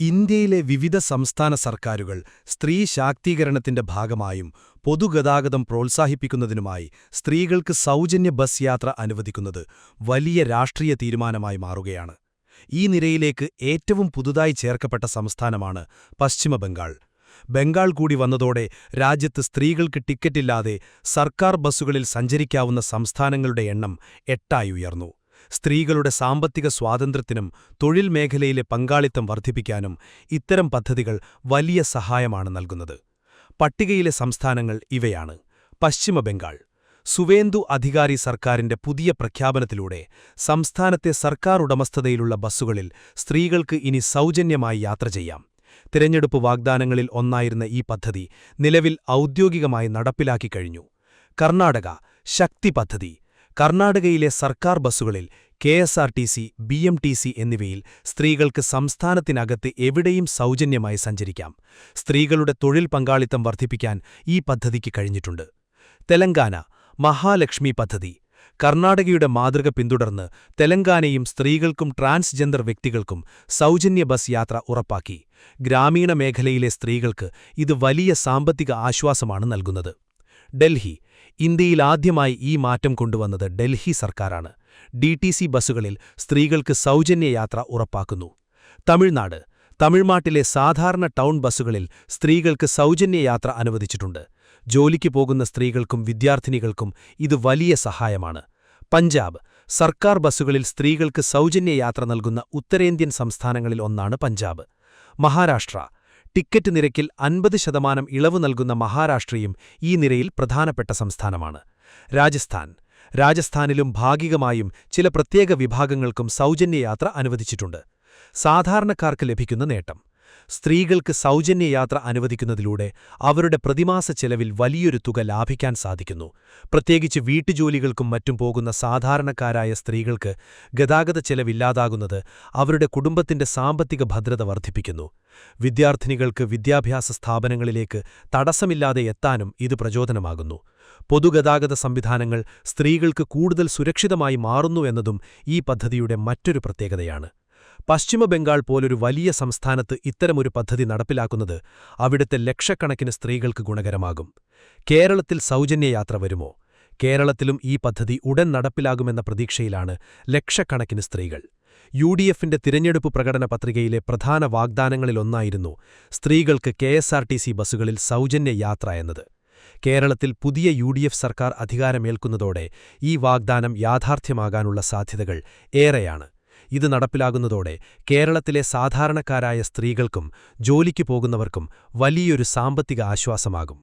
ഇന്ത്യയിലെ വിവിധ സംസ്ഥാന സർക്കാരുകൾ സ്ത്രീ ശാക്തീകരണത്തിന്റെ ഭാഗമായും പൊതുഗതാഗതം പ്രോത്സാഹിപ്പിക്കുന്നതിനുമായി സ്ത്രീകൾക്ക് സൗജന്യ ബസ് യാത്ര അനുവദിക്കുന്നത് വലിയ രാഷ്ട്രീയ തീരുമാനമായി മാറുകയാണ്. ഈ നിരയിലേക്ക് ഏറ്റവും പുതുതായി ചേർക്കപ്പെട്ട സംസ്ഥാനമാണ് പശ്ചിമബംഗാൾ. ബംഗാൾ കൂടി വന്നതോടെ രാജ്യത്ത് സ്ത്രീകൾക്ക് ടിക്കറ്റില്ലാതെ സർക്കാർ ബസ്സുകളിൽ സഞ്ചരിക്കാവുന്ന സംസ്ഥാനങ്ങളുടെ എണ്ണം 8ആയി ഉയർന്നു. സ്ത്രീകളുടെ സാമ്പത്തിക സ്വാതന്ത്ര്യത്തിനും തൊഴിൽ മേഖലയിലെ പങ്കാളിത്തം വർദ്ധിപ്പിക്കാനും ഇത്തരം പദ്ധതികൾ വലിയ സഹായമാണ് നൽകുന്നത്. പട്ടികയിലെ സംസ്ഥാനങ്ങൾ ഇവയാണ്: പശ്ചിമബംഗാൾ. സുവേന്ദു അധികാരി സർക്കാരിന്റെ പുതിയ പ്രഖ്യാപനത്തിലൂടെ സംസ്ഥാനത്തെ സർക്കാർ ഉടമസ്ഥതയിലുള്ള ബസ്സുകളിൽ സ്ത്രീകൾക്ക് ഇനി സൗജന്യമായി യാത്ര ചെയ്യാം. തിരഞ്ഞെടുപ്പ് വാഗ്ദാനങ്ങളിൽ ഒന്നായിരുന്ന ഈ പദ്ധതി നിലവിൽ ഔദ്യോഗികമായി നടപ്പിലാക്കിക്കഴിഞ്ഞു. കർണാടക ശക്തി പദ്ധതി. കർണാടകയിലെ സർക്കാർ ബസ്സുകളിൽ കെഎസ്ആർടിസി, ബിഎംടിസി എന്നിവയിൽ സ്ത്രീകൾക്ക് സംസ്ഥാനത്തിനകത്ത് എവിടെയും സൗജന്യമായി സഞ്ചരിക്കാം. സ്ത്രീകളുടെ തൊഴിൽ പങ്കാളിത്തം വർദ്ധിപ്പിക്കാൻ ഈ പദ്ധതിക്ക് കഴിഞ്ഞിട്ടുണ്ട്. തെലങ്കാന മഹാലക്ഷ്മി പദ്ധതി. കർണാടകയുടെ മാതൃക പിന്തുടർന്ന് തെലങ്കാനയും സ്ത്രീകൾക്കും ട്രാൻസ്ജെൻഡർ വ്യക്തികൾക്കും സൗജന്യ ബസ് യാത്ര ഉറപ്പാക്കി. ഗ്രാമീണ മേഖലയിലെ സ്ത്രീകൾക്ക് ഇത് വലിയ സാമ്പത്തിക ആശ്വാസമാണ് നൽകുന്നത്. ഡൽഹി. ഇന്ത്യയിൽ ആദ്യമായി ഈ മാറ്റം കൊണ്ടുവന്നത് ഡൽഹി സർക്കാരാണ്. ഡിടിസി ബസ്സുകളിൽ സ്ത്രീകൾക്ക് സൗജന്യ യാത്ര ഉറപ്പാക്കുന്നു. തമിഴ്നാട്. തമിഴ്നാട്ടിലെ സാധാരണ ടൗൺ ബസ്സുകളിൽ സ്ത്രീകൾക്ക് സൗജന്യ യാത്ര അനുവദിച്ചിട്ടുണ്ട്. ജോലിക്ക് പോകുന്ന സ്ത്രീകൾക്കും വിദ്യാർത്ഥിനികൾക്കും ഇത് വലിയ സഹായമാണ്. പഞ്ചാബ്. സർക്കാർ ബസ്സുകളിൽ സ്ത്രീകൾക്ക് സൗജന്യ യാത്ര നൽകുന്ന ഉത്തരേന്ത്യൻ സംസ്ഥാനങ്ങളിൽ ഒന്നാണ് പഞ്ചാബ്. മഹാരാഷ്ട്ര. ടിക്കറ്റ് നിരക്കിൽ 50% ഇളവ് നൽകുന്ന മഹാരാഷ്ട്രയും ഈ നിരയിൽ പ്രധാനപ്പെട്ട സംസ്ഥാനമാണ്. രാജസ്ഥാൻ. രാജസ്ഥാനിലും ഭാഗികമായും ചില പ്രത്യേക വിഭാഗങ്ങൾക്കും സൗജന്യയാത്ര അനുവദിച്ചിട്ടുണ്ട്. സാധാരണക്കാർക്ക് ലഭിക്കുന്ന നേട്ടം: സ്ത്രീകൾക്ക് സൗജന്യയാത്ര അനുവദിക്കുന്നതിലൂടെ അവരുടെ പ്രതിമാസ ചെലവിൽ വലിയൊരു തുക ലാഭിക്കാൻ സാധിക്കുന്നു. പ്രത്യേകിച്ച് വീട്ടുജോലികൾക്കും മറ്റും പോകുന്ന സാധാരണക്കാരായ സ്ത്രീകൾക്ക് ഗതാഗത ചെലവില്ലാതാകുന്നത് അവരുടെ കുടുംബത്തിന്റെ സാമ്പത്തിക ഭദ്രത വർദ്ധിപ്പിക്കുന്നു. വിദ്യാർത്ഥിനികൾക്ക് വിദ്യാഭ്യാസ സ്ഥാപനങ്ങളിലേക്ക് തടസ്സമില്ലാതെ എത്താനും ഇത് പ്രചോദനമാകുന്നു. പൊതുഗതാഗത സംവിധാനങ്ങൾ സ്ത്രീകൾക്ക് കൂടുതൽ സുരക്ഷിതമായി മാറുന്നു എന്നതും ഈ പദ്ധതിയുടെ മറ്റൊരു പ്രത്യേകതയാണ്. പശ്ചിമബംഗാൾ പോലൊരു വലിയ സംസ്ഥാനത്ത് ഇത്തരമൊരു പദ്ധതി നടപ്പിലാക്കുന്നത് അവിടുത്തെ ലക്ഷക്കണക്കിന് സ്ത്രീകൾക്ക് ഗുണകരമാകും. കേരളത്തിൽ സൗജന്യയാത്ര വരുമോ? കേരളത്തിലും ഈ പദ്ധതി ഉടൻ നടപ്പിലാകുമെന്ന പ്രതീക്ഷയിലാണ് ലക്ഷക്കണക്കിന് സ്ത്രീകൾ. യുഡിഎഫിന്റെ തിരഞ്ഞെടുപ്പ് പ്രകടന പത്രികയിലെ പ്രധാന വാഗ്ദാനങ്ങളിലൊന്നായിരുന്നു സ്ത്രീകൾക്ക് കെഎസ്ആർടിസി ബസ്സുകളിൽ സൗജന്യ യാത്ര എന്നത്. കേരളത്തിൽ പുതിയ യുഡിഎഫ് സർക്കാർ അധികാരമേൽക്കുന്നതോടെ ഈ വാഗ്ദാനം യാഥാർത്ഥ്യമാകാനുള്ള സാധ്യതകൾ ഏറെയാണ്. ഇത് നടപ്പിലാകുന്നതോടെ കേരളത്തിലെ സാധാരണക്കാരായ സ്ത്രീകൾക്കും ജോലിക്ക് പോകുന്നവർക്കും വലിയൊരു സാമ്പത്തിക ആശ്വാസമാകും.